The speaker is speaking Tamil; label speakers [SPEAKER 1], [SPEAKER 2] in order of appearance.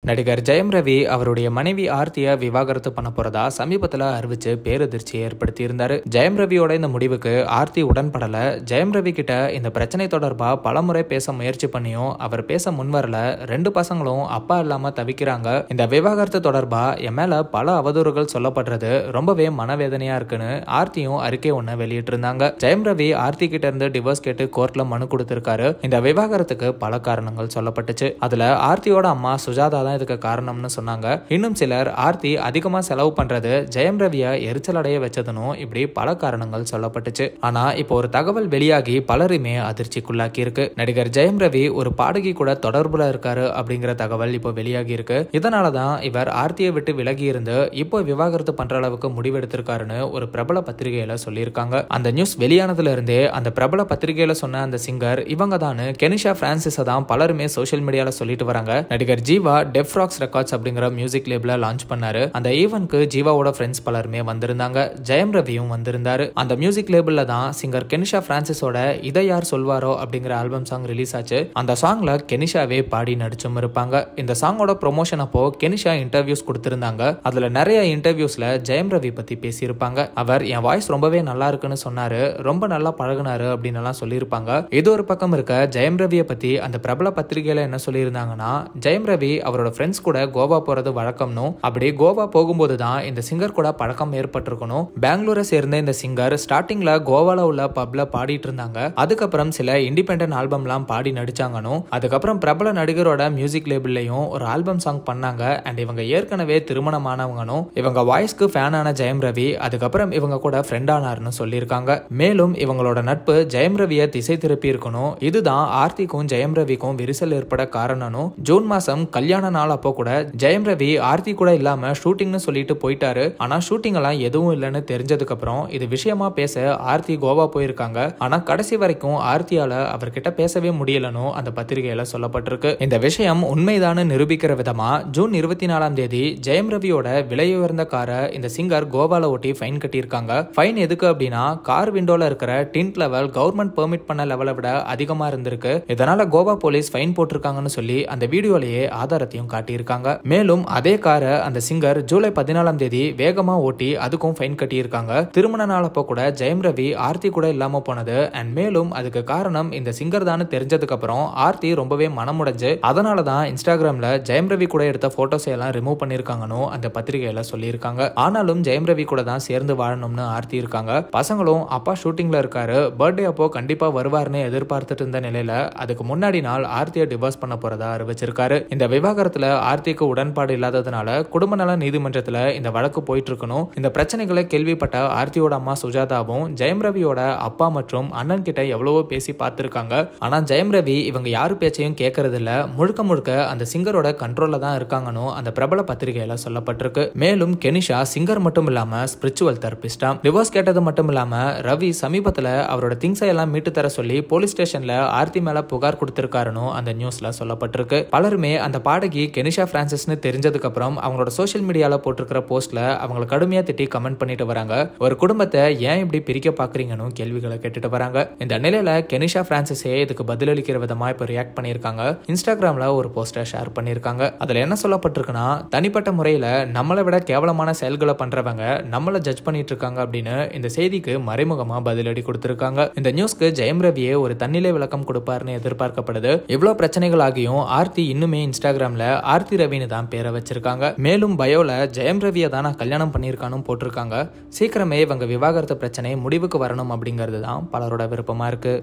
[SPEAKER 1] நடிகர் ஜெயம் ரவி அவருடைய மனைவி ஆர்த்தியை விவாகரத்து பண்ண போறதா சமீபத்தில் அறிவிச்சு பேரதிர்ச்சியை ஏற்படுத்தி இருந்தாரு. ஜெயம் ரவியோட இந்த முடிவுக்கு ஆர்த்தி உடன்படல. ஜெயம் ரவி கிட்ட இந்த பிரச்சனை தொடர்பா பலமுறை பேச முயற்சி பண்ணியும் அவர் பேச முன்வரல. ரெண்டு பசங்களும் அப்பா இல்லாம தவிக்கிறாங்க. இந்த விவாகரத்து தொடர்பா என் மேல பல அவதூறுகள் சொல்லப்படுறது ரொம்பவே மனவேதனையா இருக்குன்னு ஆர்த்தியும் அறிக்கை ஒண்ணு வெளியிட்டு இருந்தாங்க. ஜெயம் ரவி ஆர்த்தி கிட்ட இருந்து டிவோர்ஸ் கேட்டு கோர்ட்ல மனு கொடுத்திருக்காரு. இந்த விவாகரத்துக்கு பல காரணங்கள் சொல்லப்பட்டுச்சு. அதுல ஆர்த்தியோட அம்மா சுஜாதா இதுக்கு காரணம்னு சொன்னாங்க. இன்னும் சிலர் ஆர்த்தி அதிகமா செலவு பண்றது ஜெயம் ரவியை எரிச்சல் அடைய வச்சதுனும் இப்படி பல காரணங்கள் சொல்லப்பட்டுச்சு. ஆனா இப்போ ஒரு தகவல் வெளியாகி பலருமே அதிர்ச்சிக்குள்ளாக்கி இருக்கு. நடிகர் ஜெயம் ரவி ஒரு பாடகி கூட தொடர்புல இருக்காரு அப்படிங்கிற தகவல் இப்போ வெளியாகி இருக்கு. இதனாலதான் இவர் ஆர்த்தியை விட்டு விலகி இருந்து இப்போ விவாகரத்து பண்ற அளவுக்கு முடிவெடுத்திருக்காருன்னு ஒரு பிரபல பத்திரிகையில சொல்லியிருக்காங்க. அந்த நியூஸ் வெளியானதுல இருந்தே அந்த பிரபல பத்திரிகையில சொன்ன அந்த சிங்கர் இவங்க தான் கெனிஷா பிரான்சிஸ் தான் பலருமே சோசியல் மீடியால சொல்லிட்டு வராங்க. நடிகர் ஜீவா டெஃப் ராக்ஸ் ரெக்கார்ட்ஸ் அப்படிங்கிற மியூசிக் லேபிள லான்ச் பண்ணாரு. அந்த ஈவென்ட்க்கு ஜீவாவோட ஃப்ரெண்ட்ஸ் பலருமே வந்திருந்தாங்க. ஜெயம் ரவியும் வந்திருந்தாரு. அந்த மியூசிக் லேபிள்ல தான் சிங்கர் கெனிஷா பிரான்சிஸோட இதை யார் சொல்வாரோ அப்படிங்கிற ஆல்பம் சாங் ரிலீஸ் ஆச்சு. அந்த சாங்ல கெனிஷாவே பாடி நடிச்சும் இருப்பாங்க. இந்த சாங்கோட ப்ரொமோஷன் அப்போ கெனிஷா இன்டர்வியூஸ் கொடுத்திருந்தாங்க. அதுல நிறைய இன்டர்வியூஸ்ல ஜெயம் ரவி பத்தி பேசியிருப்பாங்க. அவர் என் வாய்ஸ் ரொம்பவே நல்லா இருக்குன்னு சொன்னாரு, ரொம்ப நல்லா பழகுனாரு அப்படின்னு எல்லாம் சொல்லியிருப்பாங்க. இது ஒரு பக்கம் இருக்க, ஜெயம் ரவியை பத்தி அந்த பிரபல பத்திரிகையில என்ன சொல்லியிருந்தாங்கன்னா, ஜெயம் ரவி அவரோட ஃப்ரெண்ட்ஸ் கூட கோவா போறது வழக்கம்னும், அப்படி கோவா போகும்போது தான் இந்த சிங்கர் கூட பழக்கம் ஏற்பட்டிருக்கணும். பெங்களூரை சேர்ந்த இந்த சிங்கர் ஸ்டார்டிங்ல கோவால உள்ள பப்ல பாடிட்டு இருந்தாங்க. அதுக்கப்புறம் சில இண்டிபெண்டன்ட் ஆல்பம்லாம் பாடி நடிச்சாங்கனும், அதுக்கப்புறம் பிரபல நடிகரோட மியூசிக் லேபிள்லயும் ஒரு ஆல்பம் சாங் பண்ணாங்க. அண்ட் இவங்க ஏற்கனவே திருமணமானவங்கனும், இவங்க வாய்ஸ்க்கு ஃபேனான ஜெயம் ரவி அதுக்கப்புறம் இவங்க கூட ஃப்ரெண்ட் ஆனார்னு சொல்லியிருக்காங்க. மேலும் இவங்களோட நட்பு ஜெயம் ரவியை திசை திருப்பி இருக்கணும். இதுதான் ஆர்த்திக்கும் ஜெயம் ரவிக்கும் விரிசல் ஏற்பட காரணம்னும், ஜூன் மாசம் கல்யாண நாள் அப்போ கூட ஜெயம் ரவி ஆர்த்தி கூட இல்லாம ஷூட்டிங்னு சொல்லிட்டு போயிட்டாரு. ஆனா ஷூட்டிங் எல்லாம் எதுவும் இல்லைன்னு தெரிஞ்சதுக்கு அப்புறம் இது விஷயமா பேச ஆர்த்தி கோவா போயிருக்காங்க. ஆனா கடைசி வரைக்கும் ஆர்த்தியால அவர்கிட்ட பேசவே முடியலன்னு அந்த பத்திரிகையில சொல்லப்பட்டிருக்கு. இந்த விஷயம் உண்மைதான்னு நிரூபிக்கிற விதமா ஜூன் 24 ஜெயம் ரவியோட விலையுயர்ந்த காரை இந்த சிங்கர் கோவால ஓட்டி ஃபைன் கட்டியிருக்காங்க. ஃபைன் எதுக்கு அப்படின்னா, கார் விண்டோல இருக்கிற டின்ட் லெவல் கவர்மெண்ட் பெர்மிட் பண்ண லெவலை விட அதிகமா இருந்திருக்கு. இதனால கோவா போலீஸ் ஃபைன் போட்டிருக்காங்கன்னு சொல்லி அந்த வீடியோலயே ஆதாரத்தையும் காட்டியிருக்காங்க. மேலும் அதே காரை அந்த சிங்கர் ஜூலை 14 வேகமா ஓட்டி அதுக்கும் ஃபைன் கட்டியிருக்காங்க. திருமண நாளப்போ கூட ஜெயம் ரவி ஆர்த்தி கூட இல்லாம போனது அண்ட் மேலும் அதுக்கு காரணம் இந்த சிங்கர் தான் தெரிஞ்சதுக்கு அப்புறம் ஆர்த்தி ரொம்பவே மனமுடைஞ்சு அதனாலதான் இன்ஸ்டாகிராம்ல ஜெயம் ரவி கூட எடுத்த போட்டோஸ் எல்லாம் ரிமூவ் பண்ணிருக்காங்கன்னு அந்த பத்திரிகையில சொல்லியிருக்காங்க. ஆனாலும் ஜெயம் ரவி கூட தான் சேர்ந்து வாழணும்னு ஆர்த்தி இருக்காங்க. பசங்களும் அப்பா ஷூட்டிங்ல இருக்காரு, பர்த்டே அப்போ கண்டிப்பா வருவார்னு எதிர்பார்த்துட்டு இருந்த நிலையில அதுக்கு முன்னாடி நாள் ஆர்த்தியை டிவோர்ஸ் பண்ண போறதா அறிவிச்சிருக்காரு. இந்த விவாகரத்துல ஆர்த்திக்கு உடன்பாடு இல்லாததுனால குடும்ப நல நீதிமன்றத்துல இந்த வழக்கு போயிட்டு இருக்கணும். இந்த பிரச்சனைகளை கேள்விப்பட்ட ஆர்த்தியோட அம்மா சுஜாதாவும் ஜெயம் ரவியோட அப்பா மற்றும் அண்ணன் கிட்ட எவ்வளவோ பேசி பார்த்திருக்காங்க. ஆனா ஜெயம் ரவி இவங்க யாரு பேச்சையும் கேட்கறது இல்ல, முழுக்க முழுக்க அந்த சிங்கரோட கண்ட்ரோல்ல தான் இருக்காங்கன்னு அந்த பிரபல பத்திரிகையில சொல்லப்பட்டிருக்கு. மேலும் கெனிஷா சிங்கர் மட்டும் இல்லாம ஸ்பிரிச்சுவல் தெரபிஸ்டா. டிவோர்ஸ் கேட்டது மட்டும் இல்லாம ரவி சமீபத்துல அவரோட திங்ஸை எல்லாம் மீட்டு தர சொல்லி போலீஸ் ஸ்டேஷன்ல ஆர்த்தி மேல புகார் கொடுத்திருக்காருன்னு அந்த நியூஸ்ல சொல்லப்பட்டிருக்கு. பலருமே அந்த பாடகி கெனிஷா பிரான்சிஸ்னு தெரிஞ்சதுக்கு அப்புறம் அவங்களோட சோஷியல் மீடியால போட்டிருக்கிற போஸ்ட்ல அவங்களை கடுமையா திட்டி கமெண்ட் பண்ணிட்டு வராங்க. ஒரு குடும்பத்தை ஏன் இப்படி பிரிக்க பாக்குறீங்கன்னு கேள்விகளை கேட்டுட்டு வராங்க. இந்த நிலையில கெனிஷா பிரான்சிஸே இதுக்கு பதிலளிக்கிற விதமா இப்ப ரியாக்ட் பண்ணிருக்காங்க. இன்ஸ்டாகிராம்ல ஒரு போஸ்டர் ஷேர் பண்ணிருக்காங்க. அதுல என்ன சொல்லப்பட்டிருக்குன்னா, தனிப்பட்ட முறையில நம்மளை விட கேவலமான செயல்களை பண்றவங்க நம்மளை ஜட்ஜ் பண்ணிட்டு இருக்காங்க அப்படின்னு இந்த செய்திக்கு மறைமுகமா பதிலடி கொடுத்திருக்காங்க. இந்த நியூஸ்க்கு ஜெயம் ரவியே ஒரு தன்னிலை விளக்கம் கொடுப்பாருன்னு எதிர்பார்க்கப்படுது. இவ்வளவு பிரச்சனைகள் ஆகியும் ஆர்த்தி இன்னுமே இன்ஸ்டாகிராம்ல ஆர்த்தி ரவின்னு தான் பேரை வச்சிருக்காங்க. மேலும் பயோல ஜெயம் ரவியை தான் கல்யாணம் பண்ணியிருக்கானும் போட்டிருக்காங்க. சீக்கிரமே இவங்க விவாகரத்து பிரச்சனை முடிவுக்கு வரணும் அப்படிங்கிறது தான் பலரோட விருப்பமா இருக்கு.